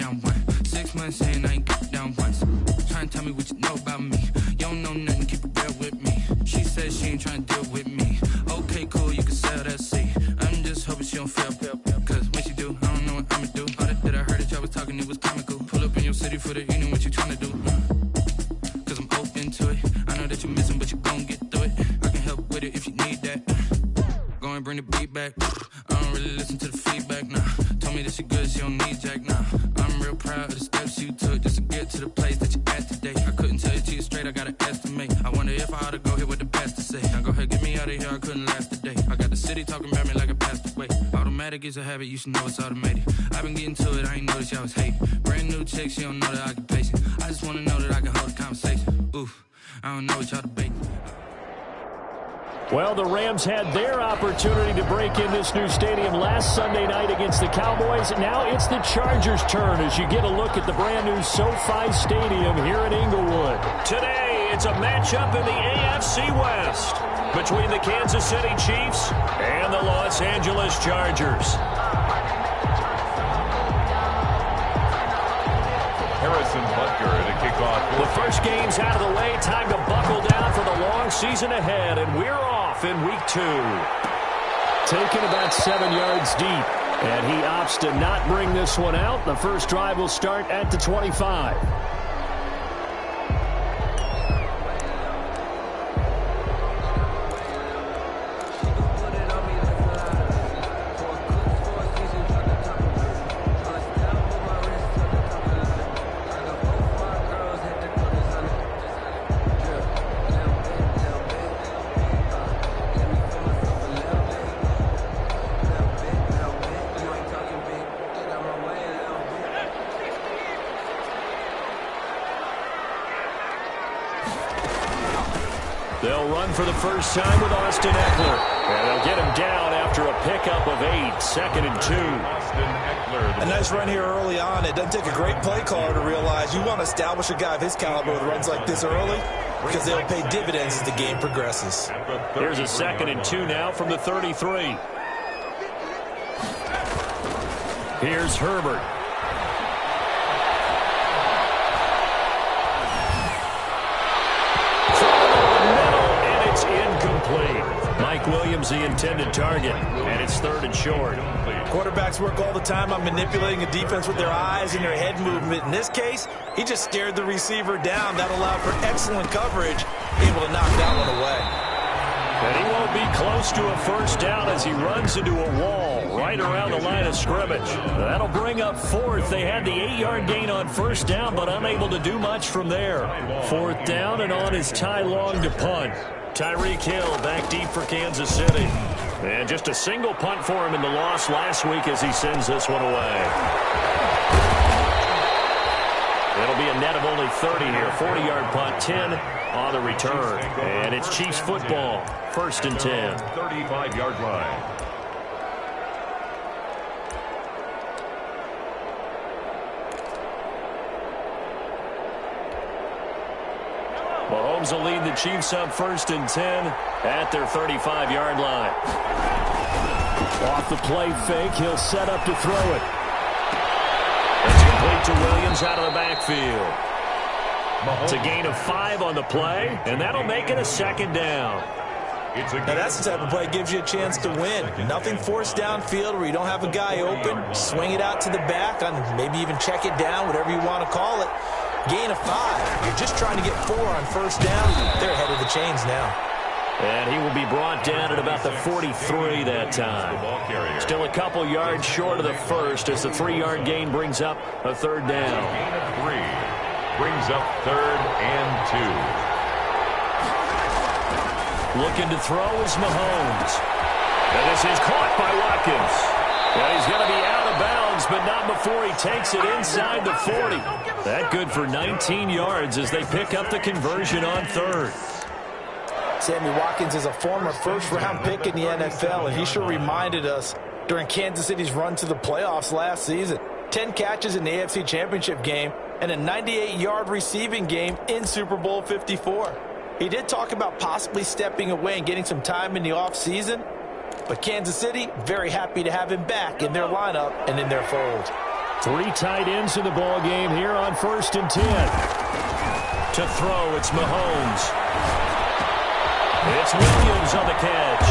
down one. 6 months in, I ain't got down once. Trying to tell me what you know about me. You don't know nothing, keep it real with me. She said she ain't trying to deal with me. Okay, cool, you can sell that seat. I'm just hoping she don't feel. Cause when she do, I don't know what I'ma do. All that I heard that y'all was talking, it was comical. Pull up in your city for the evening, what you trying to do? Cause I'm open to it. I know that you're missing, but you gon' get through it. I can help with it if you need that. Go and bring the beat back. I don't really listen to the feedback, nah. Told me that she good, she don't need jack, nah. I'm real proud of the steps you took just to get to the place that you're at today. I couldn't tell it to you straight, I gotta estimate. I wonder if I ought to go here with the best to say. Now go ahead, get me out of here, I couldn't last a day. I got the city talking about me like I passed away. Automatic is a habit, you should know it's automated. I've been getting to it, I ain't noticed y'all was hating. Brand new chick, she don't know the occupation. I just wanna know that I can hold a conversation. Oof, I don't know what y'all debating. Well, the Rams had their opportunity to break in this new stadium last Sunday night against the Cowboys. Now it's the Chargers' turn as you get a look at the brand-new SoFi Stadium here in Inglewood. Today, it's a matchup in the AFC West between the Kansas City Chiefs and the Los Angeles Chargers. Harrison Butker to kick off. The first game's out of the way. Time to buckle down for the long season ahead, and we're off in week 2. Taken about 7 yards deep, and he opts to not bring this one out. The first drive will start at the 25. They'll run for the first time with Austin Eckler. And they'll get him down after a pickup of 8, 2nd and 2. A nice run here early on. It doesn't take a great play caller to realize you want to establish a guy of his caliber with runs like this early because they'll pay dividends as the game progresses. Here's a 2nd and 2 now from the 33. Here's Herbert. Mike Williams, the intended target, and it's 3rd and short. Quarterbacks work all the time on manipulating a defense with their eyes and their head movement. In this case, he just stared the receiver down. That allowed for excellent coverage, able to knock that one away. And he won't be close to a first down as he runs into a wall right around the line of scrimmage. That'll bring up 4th. They had the 8-yard gain on first down, but unable to do much from there. 4th down, and on is Ty Long to punt. Tyreek Hill back deep for Kansas City. And just a single punt for him in the loss last week as he sends this one away. It'll be a net of only 30 here. 40-yard punt, 10 on the return. And it's Chiefs football, 1st and 10. 35-yard line. Mahomes will lead the Chiefs up 1st and 10 at their 35-yard line. Off the play fake, he'll set up to throw it. It's complete to Williams out of the backfield. It's a gain of 5 on the play, and that'll make it a 2nd down. Now that's the type of play that gives you a chance to win. Nothing forced downfield where you don't have a guy open. Swing it out to the back, and maybe even check it down, whatever you want to call it. Gain of 5. You're just trying to get 4 on first down. They're ahead of the chains now. And he will be brought down at about the 43 that time. Still a couple yards short of the first as the 3-yard gain brings up a 3rd down. Gain of 3 brings up 3rd and 2. Looking to throw is Mahomes. And this is caught by Watkins. And he's going to be out of bounds, but not before he takes it inside the 40. That good for 19 yards as they pick up the conversion on 3rd. Sammy Watkins is a former first-round pick in the NFL, and he sure reminded us during Kansas City's run to the playoffs last season. 10 catches in the AFC Championship game and a 98-yard receiving game in Super Bowl 54. He did talk about possibly stepping away and getting some time in the offseason, but Kansas City very happy to have him back in their lineup and in their fold. Three tight ends in the ball game here on 1st and 10. To throw, it's Mahomes. It's Williams on the catch.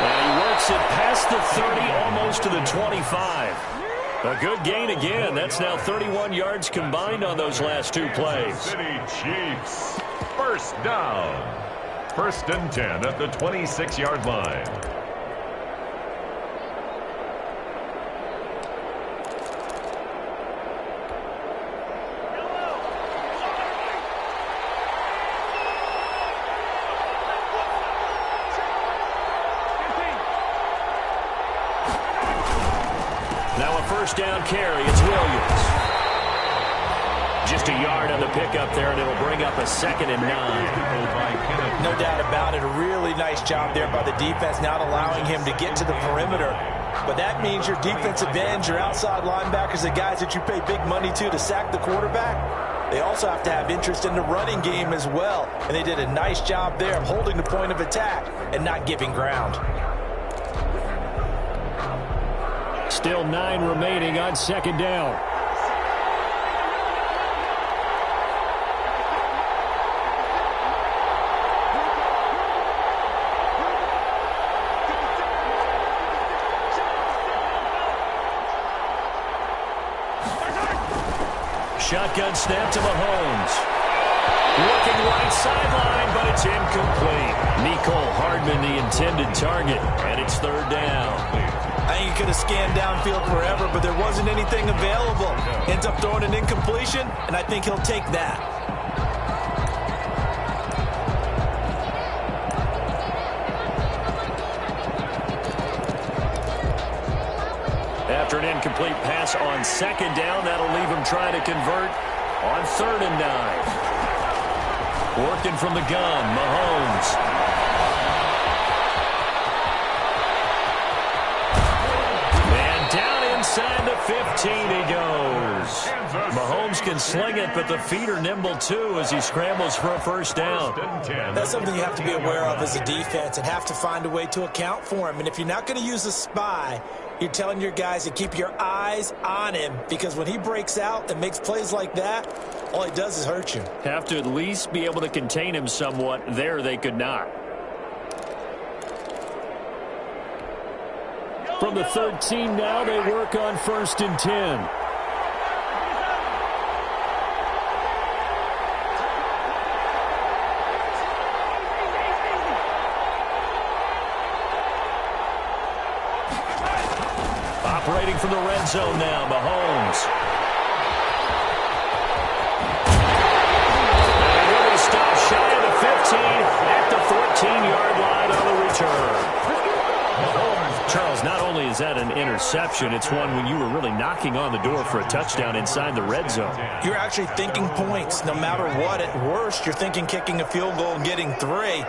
And he works it past the 30, almost to the 25. A good gain again. That's now 31 yards combined on those last two plays. City Chiefs. First down. 1st and 10 at the 26-yard line. First down carry, it's Williams. Just a yard on the pickup there, and it'll bring up a 2nd and 9. No doubt about it. A really nice job there by the defense, not allowing him to get to the perimeter. But that means your defensive ends, your outside linebackers, the guys that you pay big money to sack the quarterback, they also have to have interest in the running game as well. And they did a nice job there of holding the point of attack and not giving ground. Still 9 remaining on 2nd down. Shotgun snap to Mahomes. Looking right sideline, but it's incomplete. Mecole Hardman, the intended target, and it's 3rd down. I think he could have scanned downfield forever, but there wasn't anything available. Ends up throwing an incompletion, and I think he'll take that. After an incomplete pass on 2nd down, that'll leave him trying to convert on 3rd and 9. Working from the gun, Mahomes. Inside the 15 he goes. Mahomes can sling it, but the feet are nimble too as he scrambles for a 1st down. That's something you have to be aware of as a defense and have to find a way to account for him. And if you're not going to use a spy, you're telling your guys to keep your eyes on him, because when he breaks out and makes plays like that, all he does is hurt you. Have to at least be able to contain him somewhat. There they could not. From the 13 now, they work on 1st and 10. Operating from the red zone now, Mahomes. And he'll stop shy of the 15 at the 14-yard line on the return. Charles, not only is that an interception, it's one when you were really knocking on the door for a touchdown inside the red zone. You're actually thinking points. No matter what, at worst, you're thinking kicking a field goal and getting 3.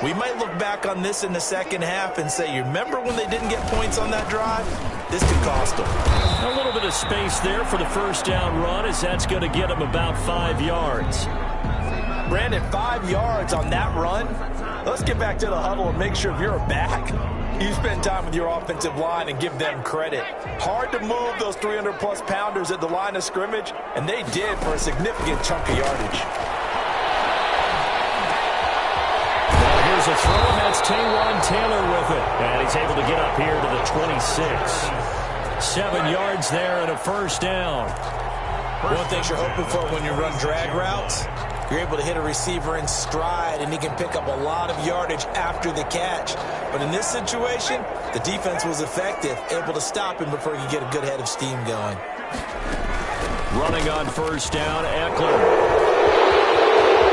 We might look back on this in the second half and say, you remember when they didn't get points on that drive? This could cost them. A little bit of space there for the 1st down run, as that's going to get them about 5 yards. Brandon, 5 yards on that run? Let's get back to the huddle and make sure if you're a back, you spend time with your offensive line and give them credit. Hard to move those 300-plus pounders at the line of scrimmage, and they did for a significant chunk of yardage. Now here's a throw, and that's Taywan Taylor with it. And he's able to get up here to the 26. 7 yards there and a 1st down. One thing you're hoping for when you run drag routes, you're able to hit a receiver in stride, and he can pick up a lot of yardage after the catch. But in this situation, the defense was effective, able to stop him before he could get a good head of steam going. Running on 1st down, Eckler.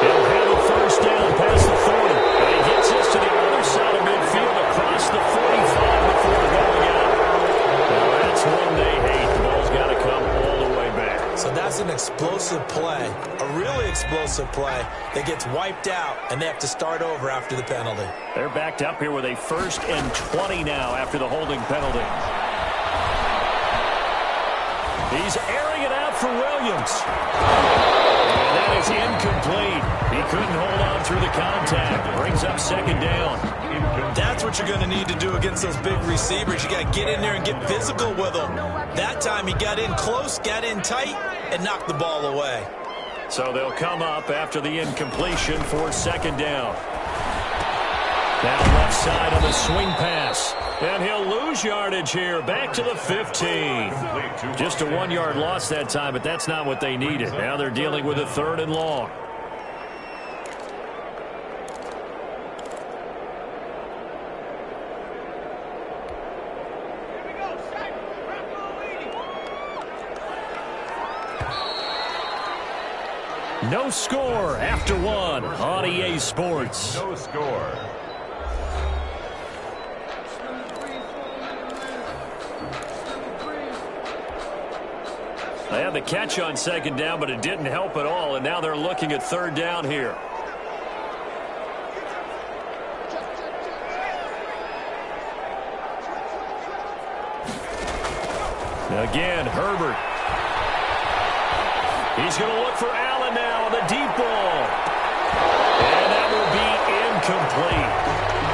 He'll have a 1st down past the 40. And he gets this to the other side of midfield across the 45 before going out. Now that's one they hate. The ball's got to come all the way back. So that's an explosive play, a really explosive play that gets wiped out, and they have to start over after the penalty. They're backed up here with a 1st and 20 now after the holding penalty. He's airing it out for Williams. And that is incomplete. He couldn't hold on through the contact. Brings up second down. That's what you're going to need to do against those big receivers. You got to get in there and get physical with them. That time he got in close, got in tight, and knocked the ball away. So they'll come up after the incompletion for second down. Down left side on the swing pass. And he'll lose yardage here. Back to the 15. Just a 1-yard loss that time, but that's not what they needed. Now they're dealing with a 3rd and long. No score after 1 on EA Sports. No score. They had the catch on second down, but it didn't help at all, and now they're looking at 3rd down here. Again, Herbert. He's going to look for Allen now on the deep ball. And that will be incomplete.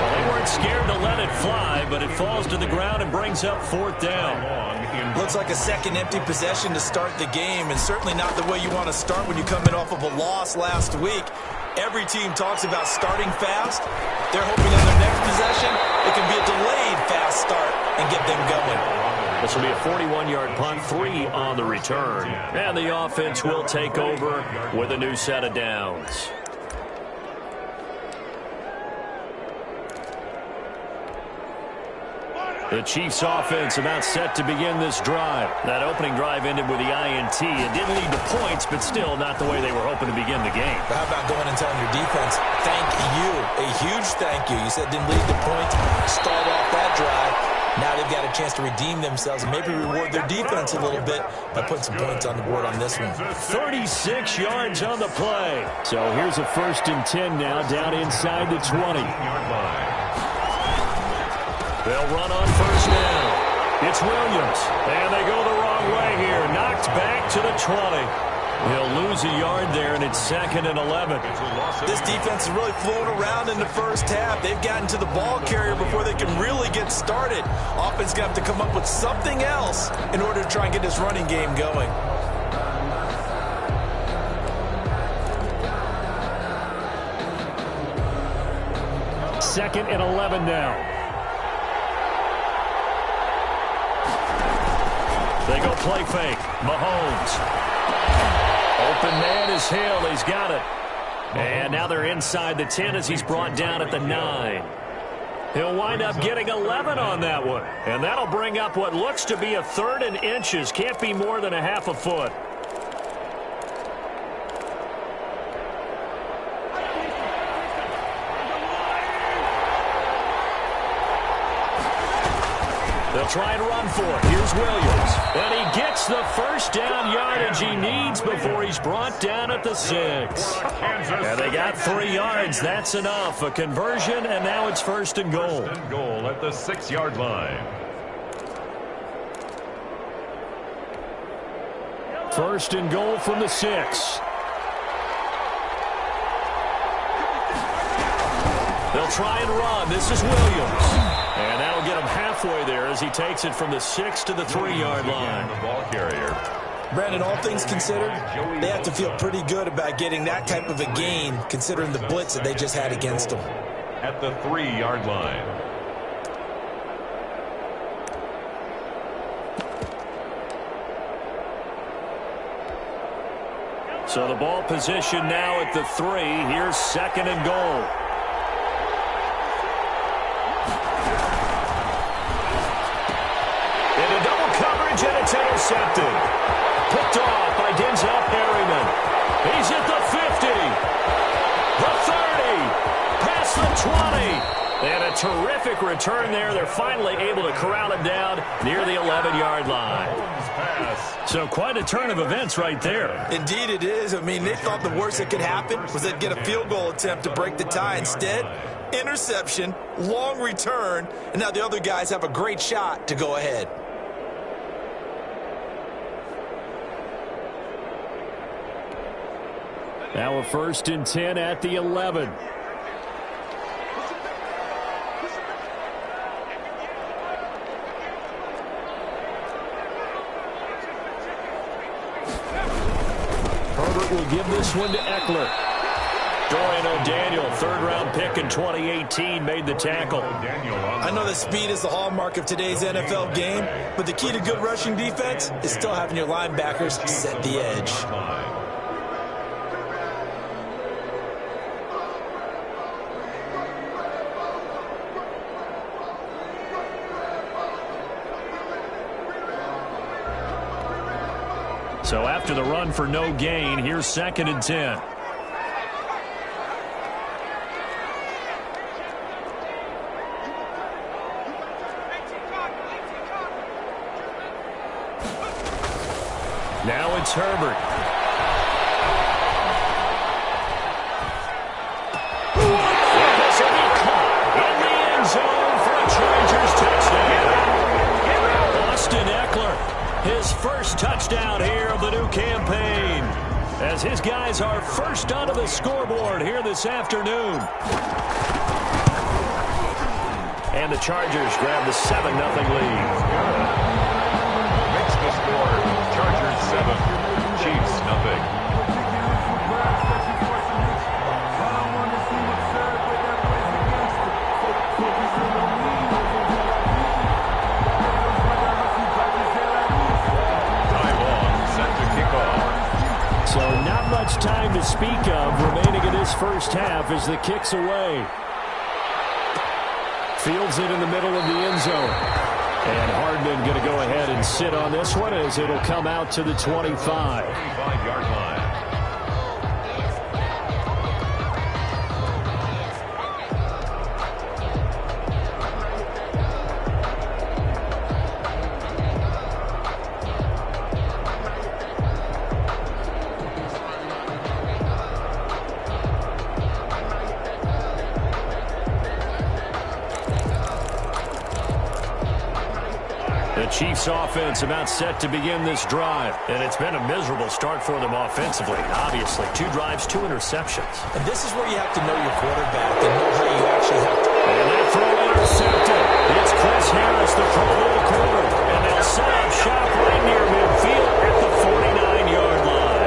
Well, they weren't scared to let it fly, but it falls to the ground and brings up 4th down. Looks like a second empty possession to start the game, and certainly not the way you want to start when you come in off of a loss last week. Every team talks about starting fast. They're hoping on their next possession it can be a delayed fast start and get them going. This will be a 41-yard punt, 3 on the return. And the offense will take over with a new set of downs. The Chiefs offense about set to begin this drive. That opening drive ended with the INT. It didn't lead to points, but still not the way they were hoping to begin the game. But how about going and telling your defense, thank you, a huge thank you. You said didn't lead to points, start off that drive. Now they've got a chance to redeem themselves and maybe reward their defense a little bit by putting some points on the board on this one. 36 yards on the play. So here's a 1st and 10 now down inside the 20. They'll run on 1st down. It's Williams. And they go the wrong way here. Knocked back to the 20. He'll lose a yard there, and it's 2nd and 11. This defense is really flown around in the first half. They've gotten to the ball carrier before they can really get started. Offense going to have to come up with something else in order to try and get this running game going. Second and 11 now. They go play fake. Mahomes. Open man is Hill. He's got it. And now they're inside the 10 as he's brought down at the 9. He'll wind up getting 11 on that one. And that'll bring up what looks to be a 3rd and inches. Can't be more than a half a foot. They'll try and run for it. Here's Williams. And he gets the 1st down yardage he needs before he's brought down at the 6. And they got 3 yards. That's enough. A conversion, and now it's 1st and goal. 1st and goal at the 6-yard line. 1st and goal from the 6. They'll try and run. This is Williams. And that'll get him halfway there as he takes it from the 6 to the 3-yard line. The ball carrier. Brandon, all things considered, they have to feel pretty good about getting that type of a gain considering the blitz that they just had against them. At the 3-yard line. So the ball position now at the 3. Here's 2nd and goal. And it's intercepted. Picked off by Denzel Perryman. He's at the 50. The 30. Past the 20. And a terrific return there. They're finally able to corral him down near the 11-yard line. So quite a turn of events right there. Indeed it is. I mean, they thought the worst that could happen was they'd get a field goal attempt to break the tie. Instead, interception, long return, and now the other guys have a great shot to go ahead. Now a 1st and 10 at the 11. Herbert will give this one to Eckler. Dorian O'Daniel, 3rd-round pick in 2018, made the tackle. I know that speed is the hallmark of today's NFL game, but the key to good rushing defense is still having your linebackers set the edge. So after the run for no gain, here's 2nd and 10. Now it's Herbert. This will be caught in the end zone for a Chargers touchdown. Austin Eckler, his first touchdown here of the new campaign, as his guys are first onto the scoreboard here this afternoon. And the Chargers grab the 7-0 lead. Makes the score. Chargers 7, Chiefs nothing. So not much time to speak of remaining in this first half as the kick's away. Fields it in the middle of the end zone. And Hardman going to go ahead and sit on this one as it'll come out to the 25. 25-yard line. Chiefs offense about set to begin this drive. And it's been a miserable start for them offensively. Obviously, 2 drives, 2 interceptions. And this is where you have to know your quarterback and know how you actually have to. And that throw intercepted. It's Chris Harris, the Pro Bowl corner. And they'll set up shop right near midfield at the 49-yard line.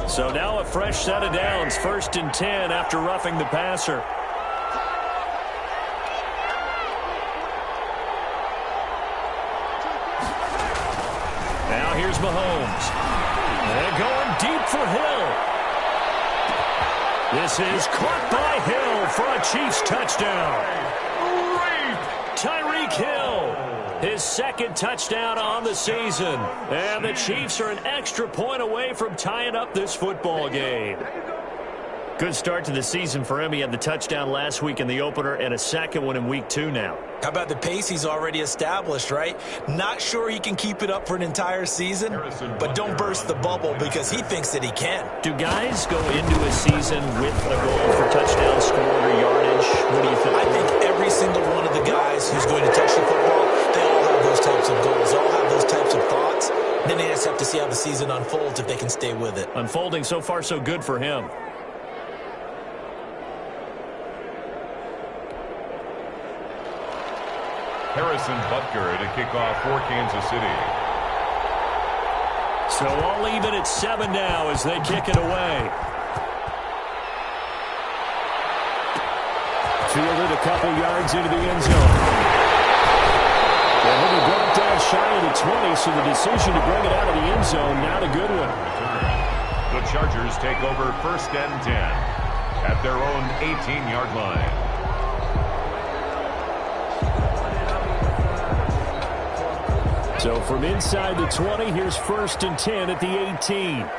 So now a fresh set of downs, 1st and 10 after roughing the passer. Now here's Mahomes. And going deep for Hill. This is caught by Hill for a Chiefs touchdown. Tyreek Hill, his 2nd touchdown on the season. And the Chiefs are an extra point away from tying up this football game. Good start to the season for him. He had the touchdown last week in the opener and a 2nd one in week 2 now. How about the pace he's already established, right? Not sure he can keep it up for an entire season, but don't burst the bubble because he thinks that he can. Do guys go into a season with a goal for touchdown scored or yardage? What do you think? I think every single one of the guys who's going to touch the football, they all have those types of goals. They all have those types of thoughts. Then they just have to see how the season unfolds if they can stay with it. Unfolding so far so good for him. Harrison Butker to kick off for Kansas City. So all even at 7 now as they kick it away. Fielded a couple yards into the end zone. Well, he brought down shy of the 20, so the decision to bring it out of the end zone, not a good one. The Chargers take over 1st and 10 at their own 18-yard line. So from inside the 20, here's 1st and 10 at the 18.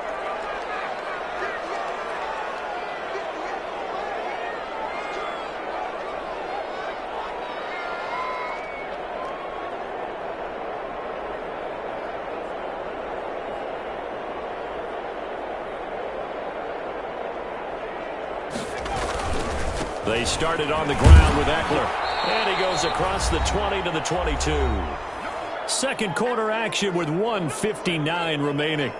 They started on the ground with Eckler. And he goes across the 20 to the 22. Second quarter action with 1:59 remaining.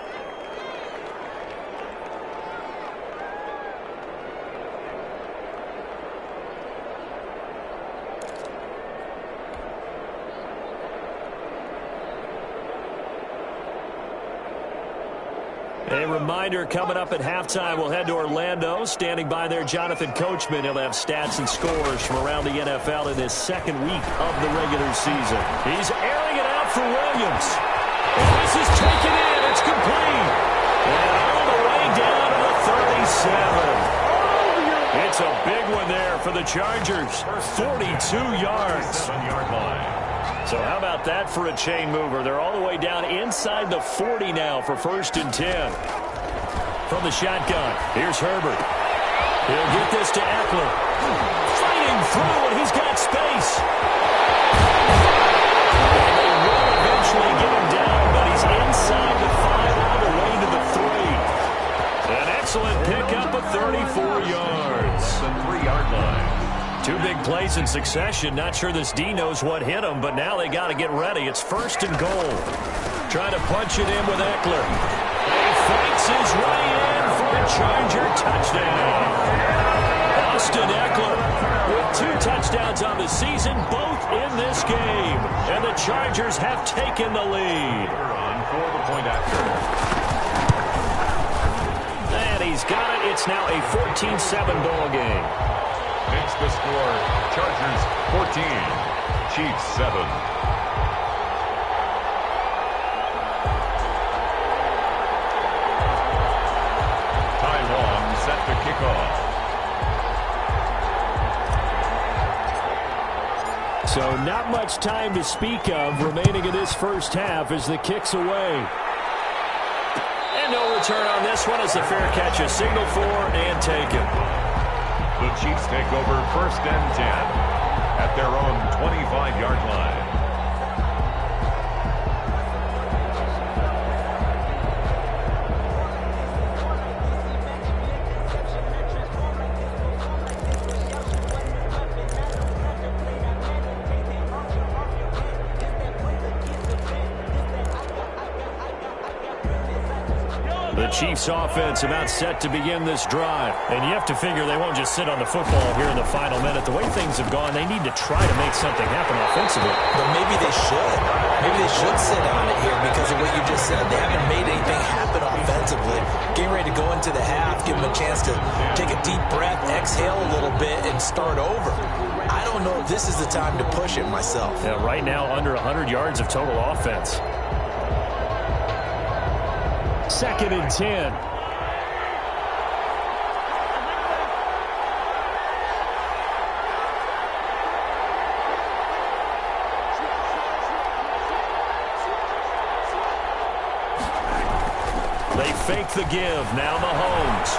A reminder, coming up at halftime, we'll head to Orlando. Standing by there, Jonathan Coachman. He'll have stats and scores from around the NFL in his second week of the regular season. He's airing it out for Williams. And this is taken in. It's complete. And all the way down to the 37. It's a big one there for the Chargers. 42 yards. 7-yard line. So how about that for a chain mover? They're all the way down inside the 40 now for 1st and 10. From the shotgun, here's Herbert. He'll get this to Eckler. Fighting through, and he's got space. And they will eventually get him down, but he's inside the 5 all the way to the 3. An excellent pickup of 34 yards. The 3-yard line. 2 big plays in succession. Not sure this D knows what hit him, but now they got to get ready. It's 1st and goal. Trying to punch it in with Eckler. He fights his way in for a Charger touchdown. Austin Eckler with 2 touchdowns on the season, both in this game. And the Chargers have taken the lead. On for the point after. And he's got it. It's now a 14-7 ball game. Makes the score Chargers 14, Chiefs 7. Taiwan set to kick off. So not much time to speak of remaining in this first half as the kick's away. And no return on this one as the fair catch is signaled for and taken. The Chiefs take over 1st and 10 at their own 25-yard line. The Chiefs offense about set to begin this drive. And you have to figure they won't just sit on the football here in the final minute. The way things have gone, they need to try to make something happen offensively. But maybe they should. Maybe they should sit on it here because of what you just said. They haven't made anything happen offensively. Getting ready to go into the half, give them a chance to take a deep breath, exhale a little bit, and start over. I don't know if this is the time to push it myself. Yeah, right now, under 100 yards of total offense. 2nd and 10. They fake the give. Now Mahomes.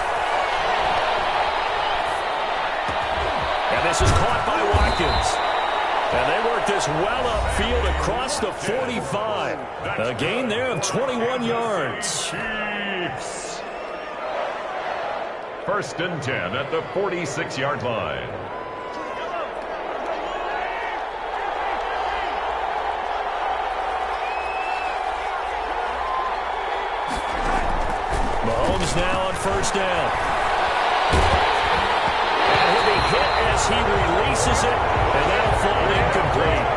And this is caught by Watkins. And they work this well upfield across the 45. A gain there of 21 yards. Chiefs. 1st and 10 at the 46-yard line. Mahomes now on 1st down. And he'll be hit as he releases it, and that'll fall incomplete.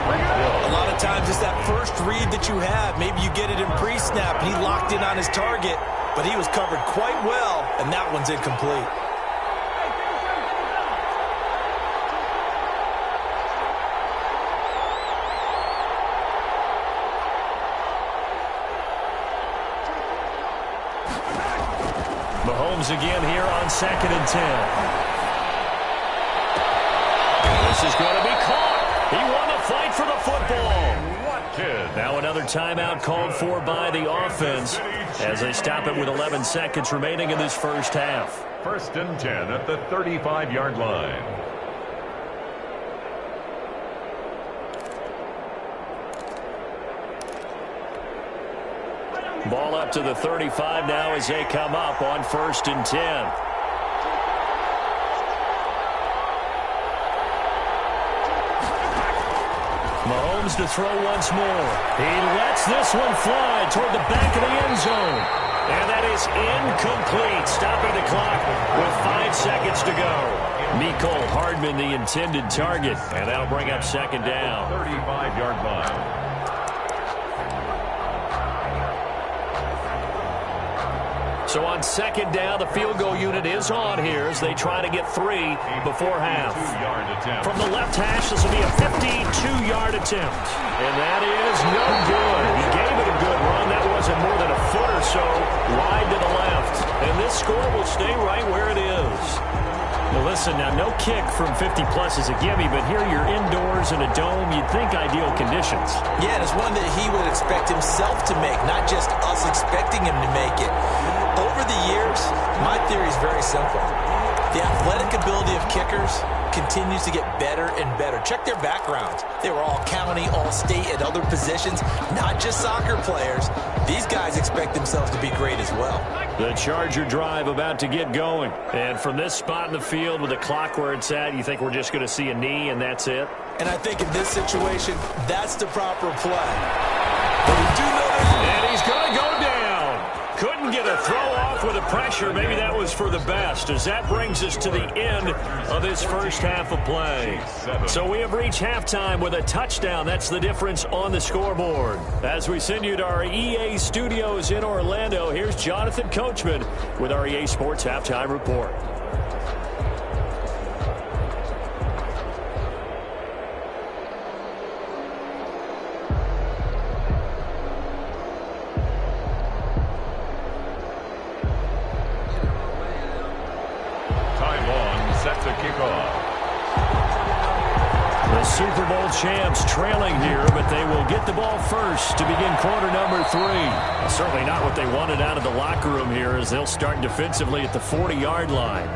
A lot of times it's that first read that you have. Maybe you get it in pre-snap. He locked in on his target, but he was covered quite well, and that one's incomplete. Mahomes again here on 2nd and 10. This is going to be caught. He won the fight for the football. Now another timeout called for by the offense as they stop it with 11 seconds remaining in this first half. 1st and 10 at the 35-yard line. Ball up to the 35 now as they come up on 1st and 10. comes to throw once more. He lets this one fly toward the back of the end zone. And that is incomplete, stopping the clock with 5 seconds to go. Mecole Hardman, the intended target, and that'll bring up second down. 35-yard line. So on second down, the field goal unit is on here as they try to get 3 before half. From the left hash, this will be a 52-yard attempt. And that is no good. He gave it a good run. That wasn't more than a foot or so wide to the left. And this score will stay right where it is. Well, listen, now no kick from 50-plus is a gimme, but here you're indoors in a dome. You'd think ideal conditions. Yeah, and it's one that he would expect himself to make, not just us expecting him to make it. Over the years, my theory is very simple. The athletic ability of kickers continues to get better and better. Check their backgrounds. They were all county, all state at other positions, not just soccer players. These guys expect themselves to be great as well. The Charger drive about to get going. And from this spot in the field with the clock where it's at, you think we're just going to see a knee and that's it? And I think in this situation, that's the proper play. But we do know that. And he's going to go down. Couldn't get a throw off with the pressure. Maybe that was for the best, as that brings us to the end of this first half of play. So we have reached halftime with a touchdown. That's the difference on the scoreboard. As we send you to our EA studios in Orlando, here's Jonathan Coachman with our EA Sports Halftime Report. The Super Bowl champs trailing here, but they will get the ball first to begin quarter number 3. Certainly not what they wanted out of the locker room here, as they'll start defensively at the 40-yard line.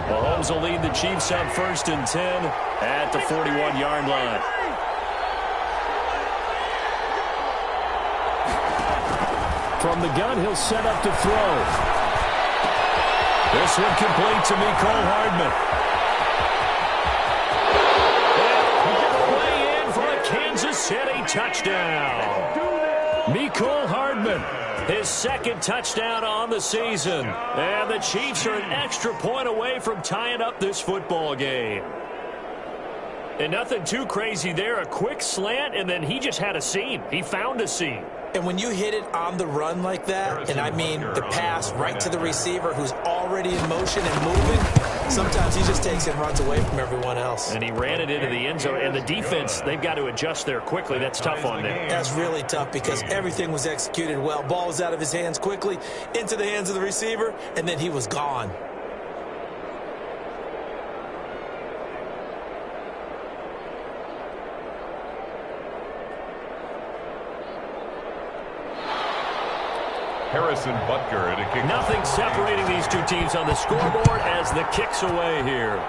Mahomes will lead the Chiefs up 1st and 10 at the 41-yard line. From the gun, he'll set up to throw. This one complete to Mecole Hardman. Way in for a Kansas City touchdown. Mecole Hardman, his second touchdown on the season. And the Chiefs are an extra point away from tying up this football game. And nothing too crazy there. A quick slant, and then he just had a seam. He found a seam. And when you hit it on the run like that, and I mean the pass right to the receiver who's already in motion and moving, sometimes he just takes it and runs away from everyone else. And he ran it into the end zone. And the defense, they've got to adjust there quickly. That's tough on them. That's really tough because everything was executed well. Ball was out of his hands quickly, into the hands of the receiver, and then he was gone. Harrison Butker to kick. Nothing separating these two teams on the scoreboard as the kick's away here.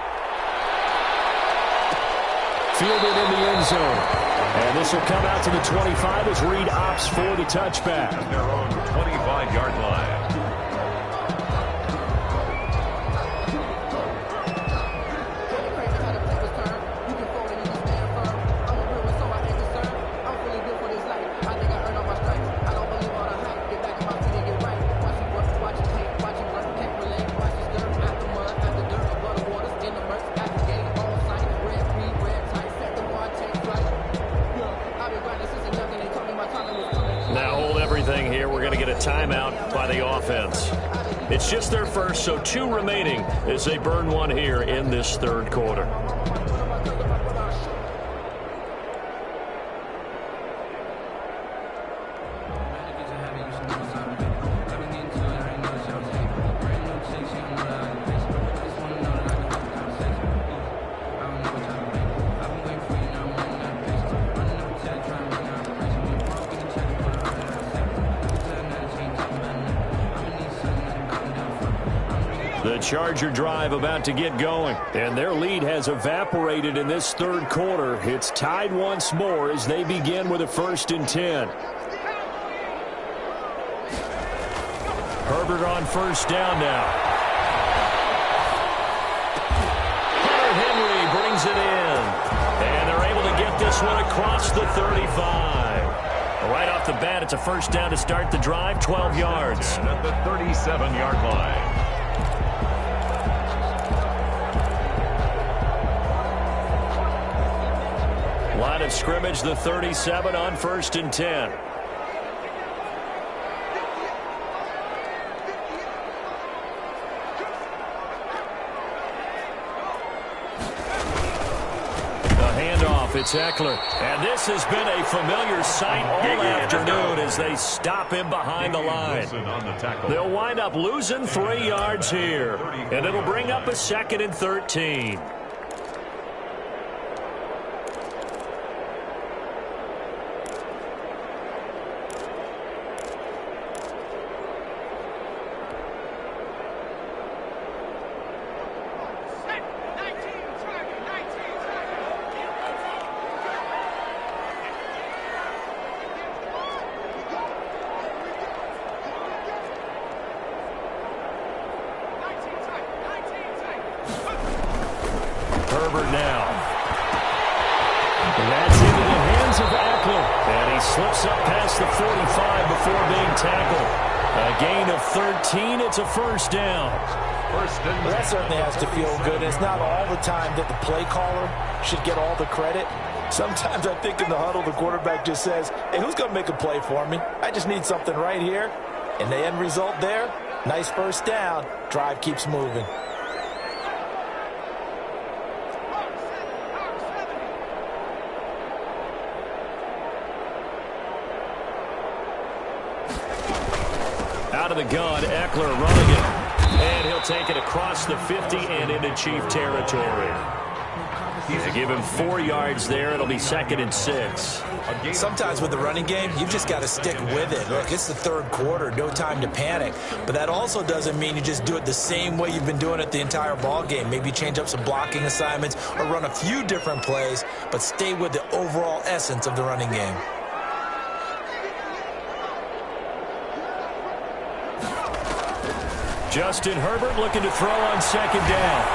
Fielded in the end zone. And this will come out to the 25 as Reed opts for the touchback. At their own 25-yard line. Timeout by the offense. It's just their first, so 2 remaining as they burn 1 here in this third quarter. The Charger drive about to get going. And their lead has evaporated in this third quarter. It's tied once more as they begin with a 1st and 10. Herbert on 1st down now. Henry brings it in. And they're able to get this one across the 35. Right off the bat, it's a 1st down to start the drive, 12 yards. And at the 37-yard line. Line of scrimmage, the 37 on 1st and 10. It's Eckler. And this has been a familiar sight all afternoon as they stop him behind the line. They'll wind up losing 3 yards here. And it'll bring up a 2nd and 13. Herbert now. And that's into the hands of Eckler. And he slips up past the 45 before being tackled. A gain of 13. It's a 1st down. Well, that certainly has to feel good. It's not all the time that the play caller should get all the credit. Sometimes I think in the huddle, the quarterback just says, hey, who's going to make a play for me? I just need something right here. And the end result there, nice 1st down. Drive keeps moving. Out of the gun, Eckler running it. And he'll take it across the 50 and into Chief territory. They give him 4 yards there. It'll be 2nd and 6. Sometimes with the running game, you've just got to stick with it. Look, it's the 3rd quarter, no time to panic. But that also doesn't mean you just do it the same way you've been doing it the entire ball game. Maybe change up some blocking assignments or run a few different plays, but stay with the overall essence of the running game. Justin Herbert looking to throw on 2nd down.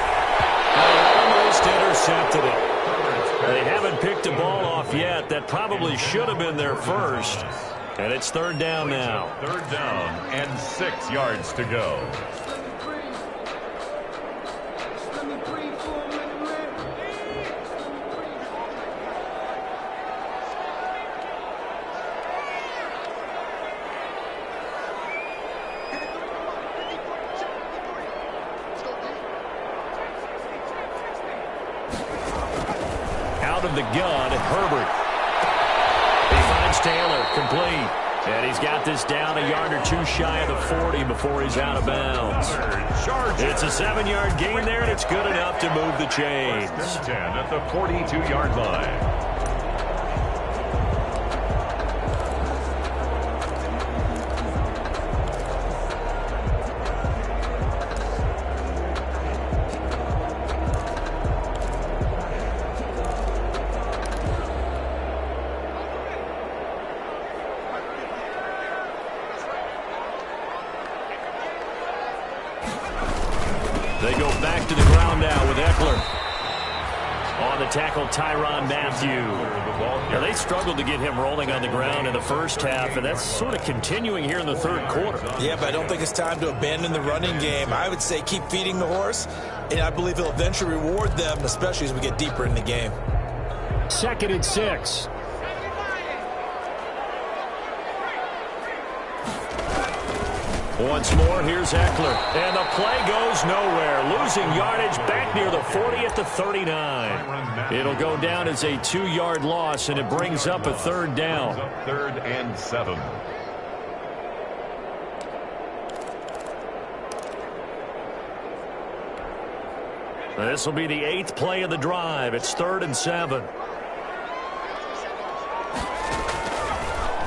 Almost intercepted it. They haven't picked a ball off yet. That probably should have been their first. And it's 3rd down now. 3rd down and 6 yards to go. Of the gun, Herbert. He finds Taylor, complete. And he's got this down a yard or 2 shy of the 40 before he's out of bounds. It's a 7-yard gain there, and it's good enough to move the chains. 10 at the 42-yard line. They go back to the ground now with Eckler. On the tackle, Tyrann Mathieu. Now, they struggled to get him rolling on the ground in the first half, and that's sort of continuing here in the 3rd quarter. Yeah, but I don't think it's time to abandon the running game. I would say keep feeding the horse, and I believe he'll eventually reward them, especially as we get deeper in the game. 2nd and 6. Once more, here's Eckler. And the play goes nowhere. Losing yardage back near the 40 at the 39. It'll go down as a 2-yard loss, and it brings up a 3rd down. 3rd and 7. This will be the 8th play of the drive. It's 3rd and 7.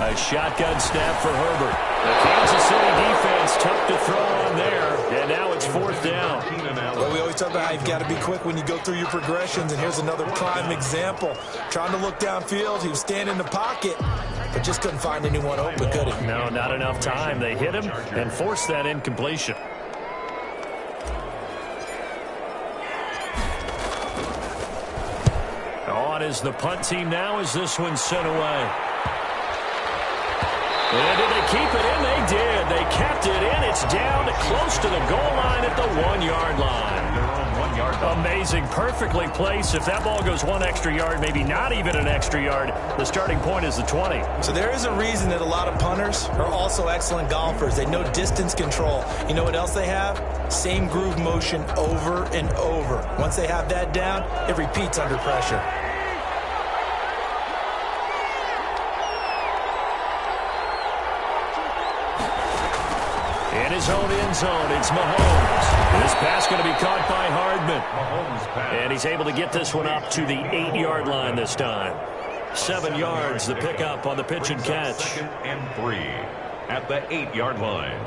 A shotgun snap for Herbert. The Kansas City defense tough to throw on there. And now it's 4th down. talk about how you've got to be quick when you go through your progressions, and here's another prime example. Trying to look downfield, he was standing in the pocket, but just couldn't find anyone open, could he? No, not enough time. They hit him and forced that incompletion. On is the punt team now as this one's sent away. And did they keep it in? They did. They kept it in. It's down to close to the goal line at the 1-yard line. Their own 1 yard line. Amazing. Perfectly placed. If that ball goes 1 extra yard, maybe not even an extra yard, the starting point is the 20. So there is a reason that a lot of punters are also excellent golfers. They know distance control. You know what else they have? Same groove motion over and over. Once they have that down, it repeats under pressure. In his own end zone, it's Mahomes. This pass going to be caught by Hardman. And he's able to get this one up to the 8-yard line this time. 7 yards, the pickup on the pitch and catch. 2nd and 3 at the 8-yard line.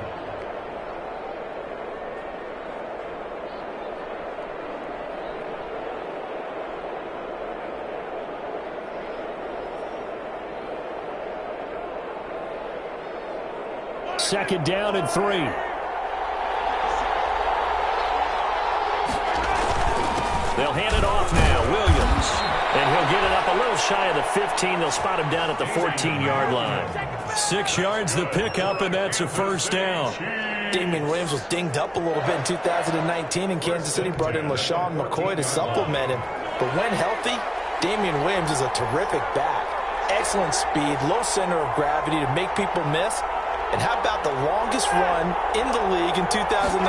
Second down and 3. They'll hand it off now. Williams. And he'll get it up a little shy of the 15. They'll spot him down at the 14-yard line. 6 yards the pickup, and that's a first down. Damian Williams was dinged up a little bit in 2019, and Kansas City brought in LaShawn McCoy to supplement him. But when healthy, Damian Williams is a terrific back. Excellent speed, low center of gravity to make people miss. And how about the longest run in the league in 2019?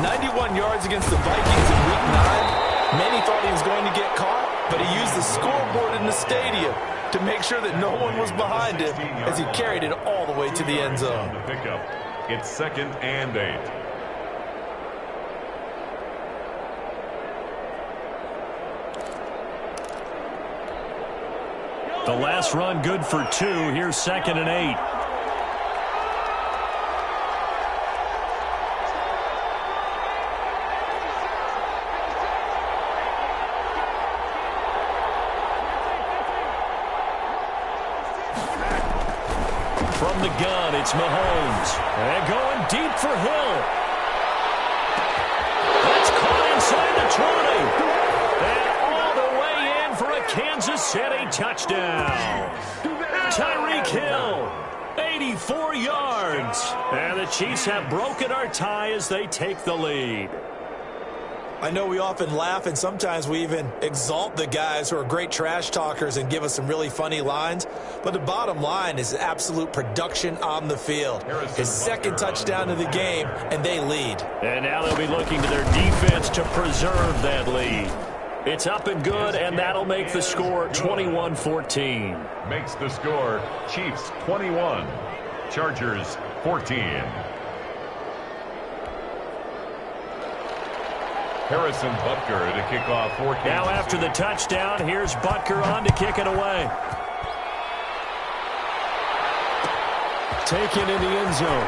91 yards against the Vikings in Week 9. Many thought he was going to get caught, but he used the scoreboard in the stadium to make sure that no one was behind him as he carried it all the way to the end zone. The pickup. It's 2nd and 8. The last run good for 2. Here's 2nd and 8. From the gun, it's Mahomes. And going deep for Hill. That's caught inside the 20. And all the way in for a Kansas City touchdown. Tyreek Hill, 84 yards. And the Chiefs have broken our tie as they take the lead. I know we often laugh, and sometimes we even exalt the guys who are great trash talkers and give us some really funny lines. But the bottom line is absolute production on the field. His 2nd touchdown of the game, and they lead. And now they'll be looking to their defense to preserve that lead. It's up and good, and that'll make the score 21-14. Makes the score Chiefs 21, Chargers 14. Harrison Butker to kick off for Kansas. Now after the touchdown, here's Butker on to kick it away. Taken in the end zone.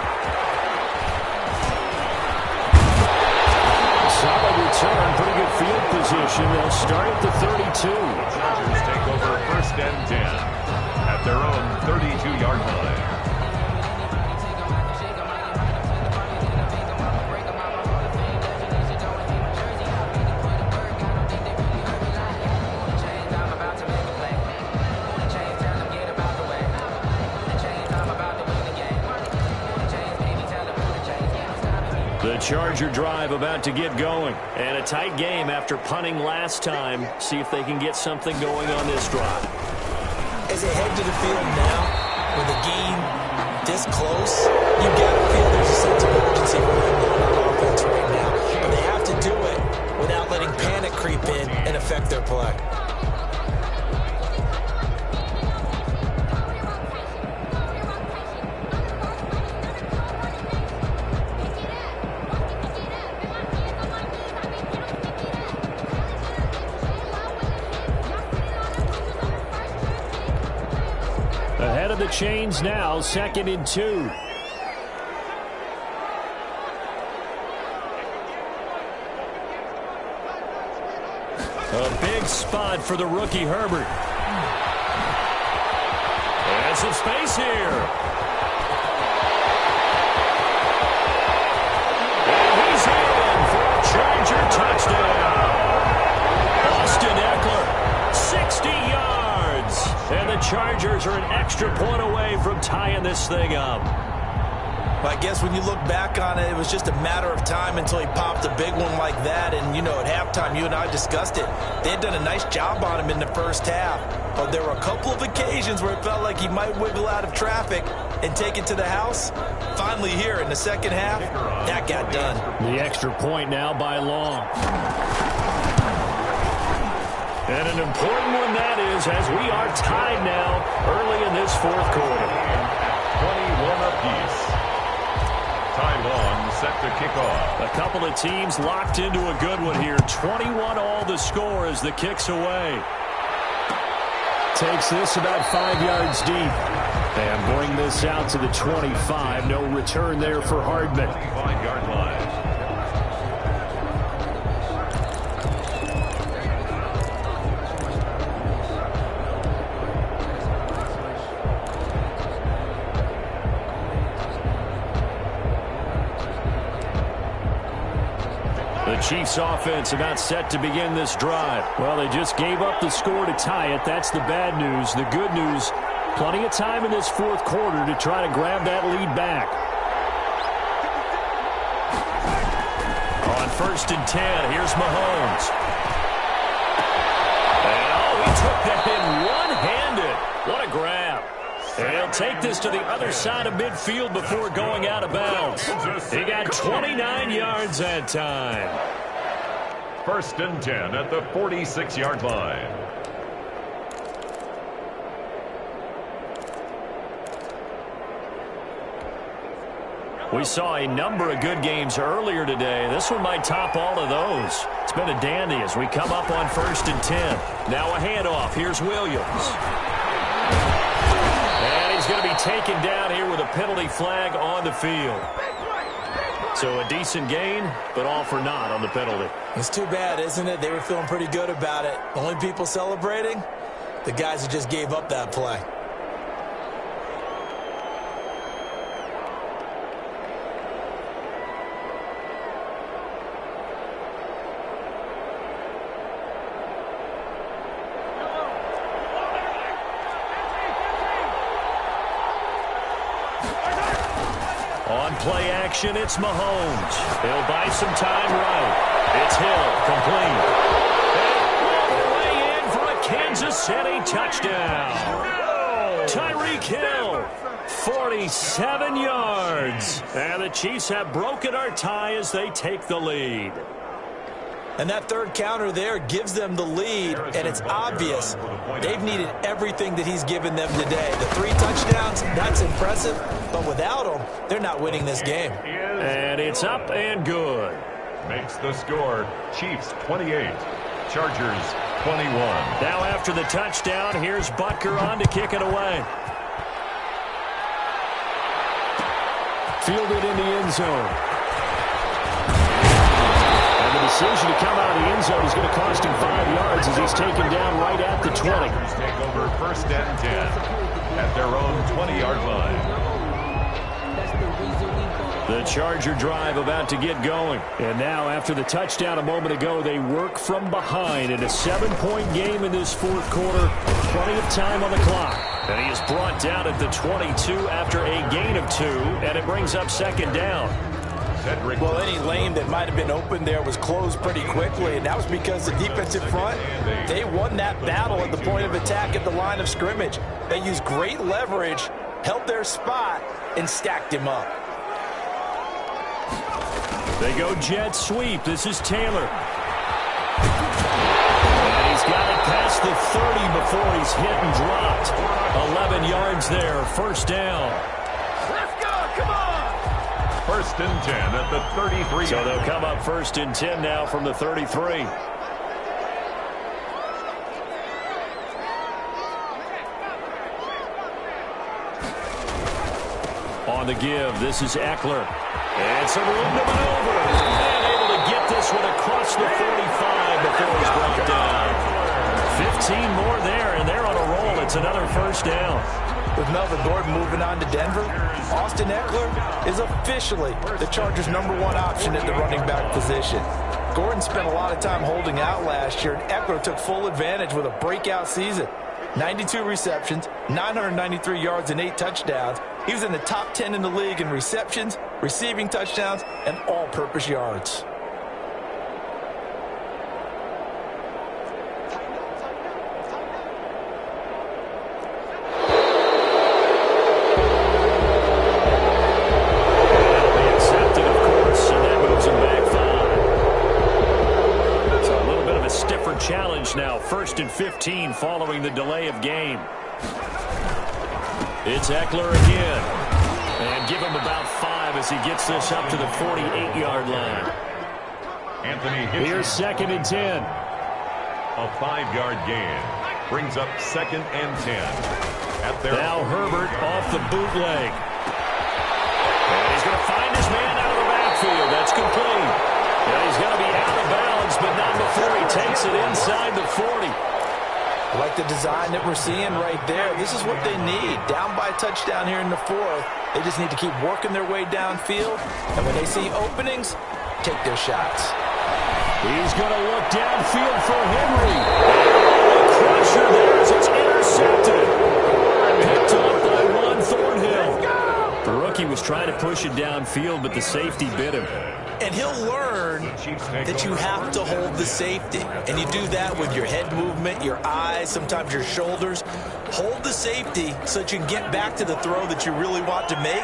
Solid return, pretty good field position. They'll start at the 32. Chargers take over 1st and 10 at their own 32-yard line. The Charger drive about to get going. And a tight game after punting last time. See if they can get something going on this drive. As they head to the field now, with a game this close, you've got to feel there's a sense of urgency for them on offense right now. But they have to do it without letting panic creep in and affect their play. Ahead of the chains now, 2nd and 2. A big spot for the rookie Herbert. And some space here. And he's in for a Charger touchdown. Austin Eckler, 60 yards. And the Chargers are an extra point away from tying this thing up. I guess when you look back on it, it was just a matter of time until he popped a big one like that. And, you know, at halftime, you and I discussed it. They had done a nice job on him in the first half. But there were a couple of occasions where it felt like he might wiggle out of traffic and take it to the house. Finally here in the second half, that got done. The extra point now by Long. And an important one that is, as we are tied now early in this fourth quarter. 21 apiece. Long set to kick off. A couple of teams locked into a good one here. 21 all the score as the kick's away. Takes this about 5 yards deep. And bring this out to the 25. No return there for Hardman. 5-yard line. Chiefs offense about set to begin this drive. Well, they just gave up the score to tie it. That's the bad news. The good news, plenty of time in this fourth quarter to try to grab that lead back. On 1st and 10, here's Mahomes. And he took that in one-handed. What a grab. And he'll take this to the other side of midfield before going out of bounds. He got 29 yards that time. 1st and 10 at the 46-yard line. We saw a number of good games earlier today. This one might top all of those. It's been a dandy as we come up on 1st and 10. Now a handoff. Here's Williams. And he's going to be taken down here with a penalty flag on the field. So a decent gain, but all for naught on the penalty. It's too bad, isn't it? They were feeling pretty good about it. Only people celebrating? The guys who just gave up that play. On play action, it's Mahomes. He'll buy some time right. It's Hill, complete. And all the way in for a Kansas City touchdown. Tyreek Hill, 47 yards. And the Chiefs have broken our tie as they take the lead. And that third counter there gives them the lead, and it's obvious they've needed everything that he's given them today. The 3 touchdowns, that's impressive, but without them, they're not winning this game. And it's up and good. Makes the score Chiefs 28, Chargers 21. Now after the touchdown, here's Butker on to kick it away. Fielded in the end zone. The decision to come out of the end zone is going to cost him 5 yards as he's taken down right at the 20. Take over 1st and 10 at their own 20-yard line. The Charger drive about to get going. And now after the touchdown a moment ago, they work from behind in a 7-point game in this fourth quarter. Plenty of time on the clock. And he is brought down at the 22 after a gain of 2, and it brings up 2nd down. Well, any lane that might have been open there was closed pretty quickly, and that was because the defensive front, they won that battle at the point of attack at the line of scrimmage. They used great leverage, held their spot, and stacked him up. They go jet sweep. This is Taylor. And he's got it past the 30 before he's hit and dropped. 11 yards there, 1st down. Let's go, come on! 1st and 10 at the 33. So they'll come up 1st and 10 now from the 33. On the give, this is Eckler. And some room to maneuver. And able to get this one across the 45 before he's brought down. 15 more there, and they're on a roll. It's another first down. With Melvin Gordon moving on to Denver, Austin Eckler is officially the Chargers' #1 option at the running back position. Gordon spent a lot of time holding out last year, and Eckler took full advantage with a breakout season. 92 receptions, 993 yards, and 8 touchdowns. He was in the top 10 in the league in receptions, receiving touchdowns, and all-purpose yards. Challenge now, 1st and 15 following the delay of game. It's Eckler again. And give him about 5 as he gets this up to the 48-yard line. Here's 2nd and 10. A 5-yard gain brings up 2nd and 10. Now Herbert off the bootleg. And he's going to find his man out of the backfield. That's complete. Yeah, he's going to be out of bounds, but not before he takes it inside the 40. I like the design that we're seeing right there. This is what they need. Down by a touchdown here in the 4th. They just need to keep working their way downfield. And when they see openings, take their shots. He's going to look downfield for Henry. Crusher there as it's intercepted. Picked up by Juan Thornhill. The rookie was trying to push it downfield, but the safety bit him. And he'll learn that you have to hold the safety. And you do that with your head movement, your eyes, sometimes your shoulders. Hold the safety so that you can get back to the throw that you really want to make.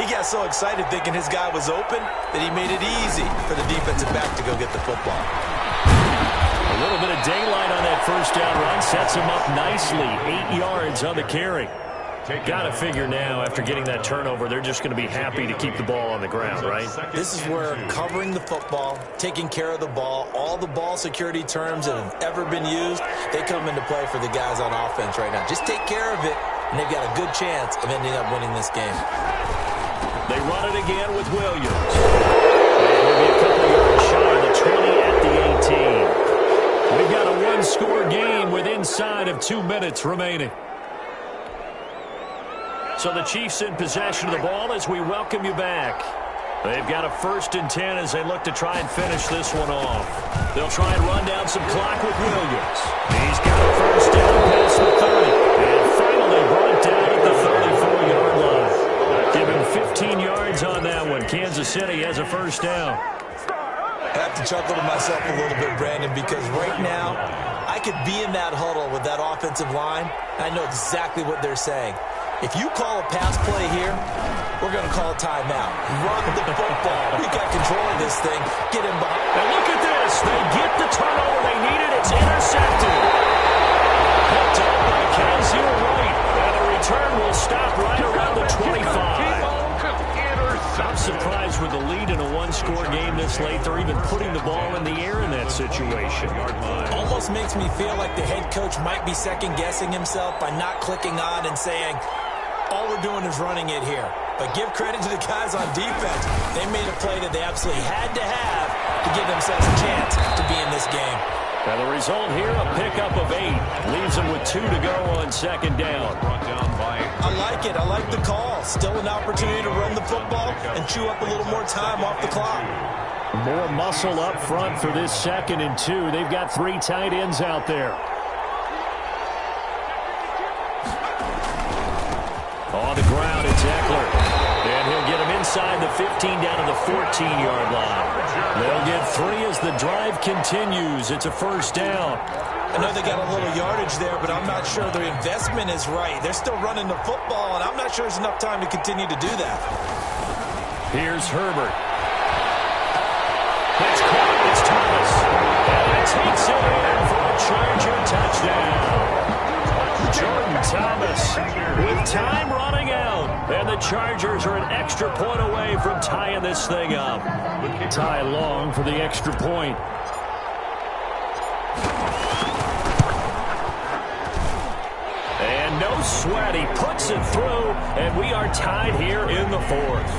He got so excited thinking his guy was open that he made it easy for the defensive back to go get the football. A little bit of daylight on that first down run sets him up nicely. 8 yards on the carry. Got to figure now, after getting that turnover, they're just going to be happy to keep the ball on the ground, right? This is where covering the football, taking care of the ball, all the ball security terms that have ever been used, they come into play for the guys on offense right now. Just take care of it, and they've got a good chance of ending up winning this game. They run it again with Williams. And he'll be a couple yards shy of the 20 at the 18. We've got a one-score game with inside of 2 minutes remaining. So the Chiefs in possession of the ball as we welcome you back. They've got a 1st and 10 as they look to try and finish this one off. They'll try and run down some clock with Williams. He's got a 1st down past the 30. And finally brought down at the 34-yard line. Give him 15 yards on that one. Kansas City has a 1st down. I have to chuckle to myself a little bit, Brandon, because right now I could be in that huddle with that offensive line. I know exactly what they're saying. If you call a pass play here, we're going to call a timeout. Run the football. We got control of this thing. Get him behind. And look at this. They get the turnover they needed. It's intercepted. Picked up by Kazir White. And the return will stop right around the 25. I'm surprised with the lead in a one-score game this late. They're even putting the ball in the air in that situation. Almost makes me feel like the head coach might be second-guessing himself by not clicking on and saying, all we're doing is running it here. But give credit to the guys on defense. They made a play that they absolutely had to have to give themselves a chance to be in this game. And the result here, a pickup of 8. Leaves them with 2 to go on 2nd down. I like it. I like the call. Still an opportunity to run the football and chew up a little more time off the clock. More muscle up front for this 2nd and 2. They've got 3 tight ends out there. On the ground, it's Eckler. And he'll get him inside the 15 down to the 14-yard line. They'll get 3 as the drive continues. It's a 1st down. I know they got a little yardage there, but I'm not sure their investment is right. They're still running the football, and I'm not sure there's enough time to continue to do that. Here's Herbert. It's caught. It's Thomas. And he takes it in for a Charger touchdown. Jordan Thomas with time running out. And the Chargers are an extra point away from tying this thing up. Ty Long for the extra point. And no sweat. He puts it through. And we are tied here in the 4th.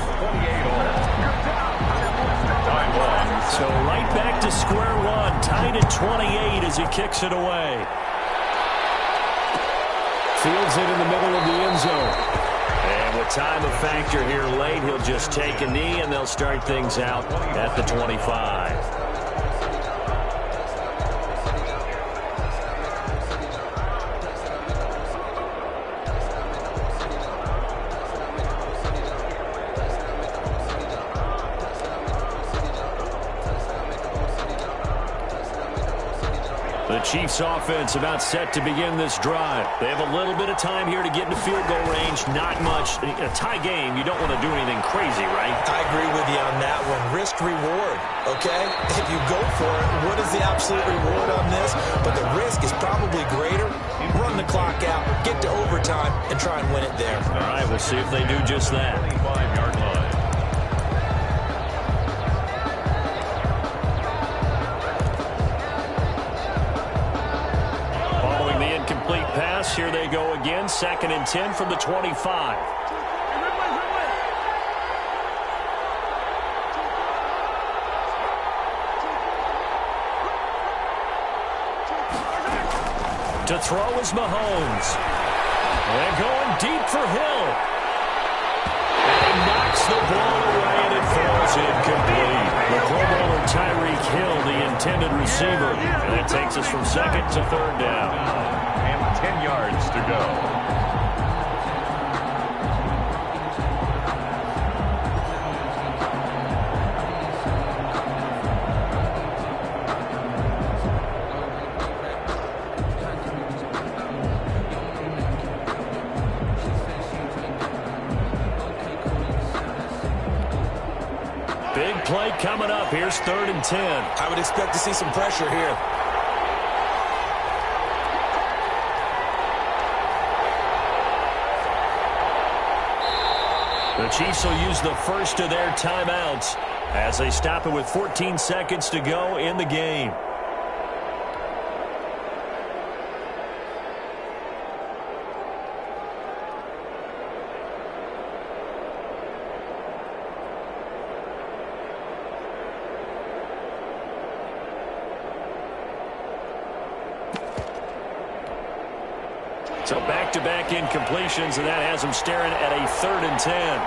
So right to square one, tied at 28 as he kicks it away. Fields it in the middle of the end zone. And with time a factor here late, he'll just take a knee, and they'll start things out at the 25. The Chiefs offense about set to begin this drive. They have a little bit of time here to get into field goal range. Not much. A tie game, you don't want to do anything crazy, right? I agree with you on that one. Risk reward, okay? If you go for it, what is the absolute reward on this? But the risk is probably greater. Run the clock out, get to overtime, and try and win it there. All right, we'll see if they do just that. 25-yard line. Incomplete pass. Here they go again. 2nd and 10 from the 25. To throw is Mahomes. They're going deep for Hill. And he knocks the ball away, and it falls incomplete. The Pro Bowler Tyreek Hill, the intended receiver. And that takes us from 2nd to 3rd down. 10 yards to go. Big play coming up. Here's 3rd and 10. I would expect to see some pressure here. The Chiefs will use the first of their timeouts as they stop it with 14 seconds to go in the game. So back-to-back incompletions, and that has them staring at a 3rd and 10.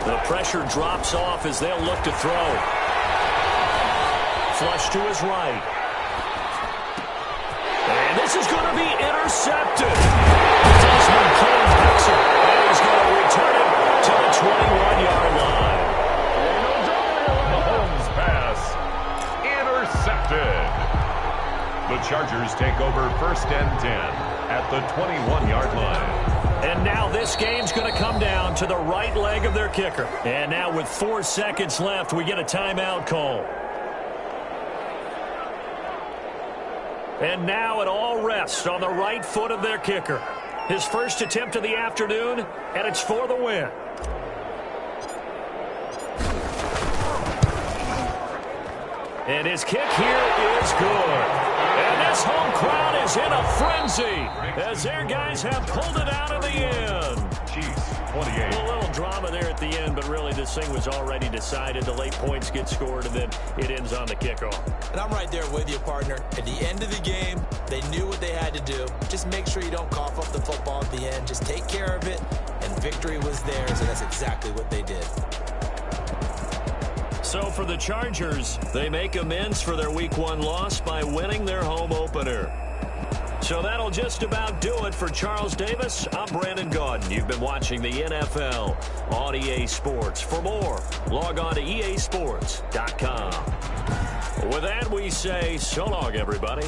The pressure drops off as they'll look to throw. Flush to his right. And this is going to be intercepted. Desmond King picks it, and he's going to return it to the 21-yard line. Mahomes pass intercepted. The Chargers take over 1st and 10 at the 21-yard line. And now this game's going to come down to the right leg of their kicker. And now with 4 seconds left, we get a timeout call. And now it all rests on the right foot of their kicker. His first attempt of the afternoon, and it's for the win. And his kick here is good. And this home crowd is in a frenzy as their guys have pulled it out in the end. Chiefs, 28. A little drama there at the end, but really this thing was already decided. The late points get scored, and then it ends on the kickoff. And I'm right there with you, partner. At the end of the game, they knew what they had to do. Just make sure you don't cough up the football at the end. Just take care of it, and victory was theirs, and that's exactly what they did. So for the Chargers, they make amends for their Week 1 loss by winning their home opener. So that'll just about do it for Charles Davis. I'm Madden God. You've been watching the NFL on EA Sports. For more, log on to easports.com. With that, we say so long, everybody.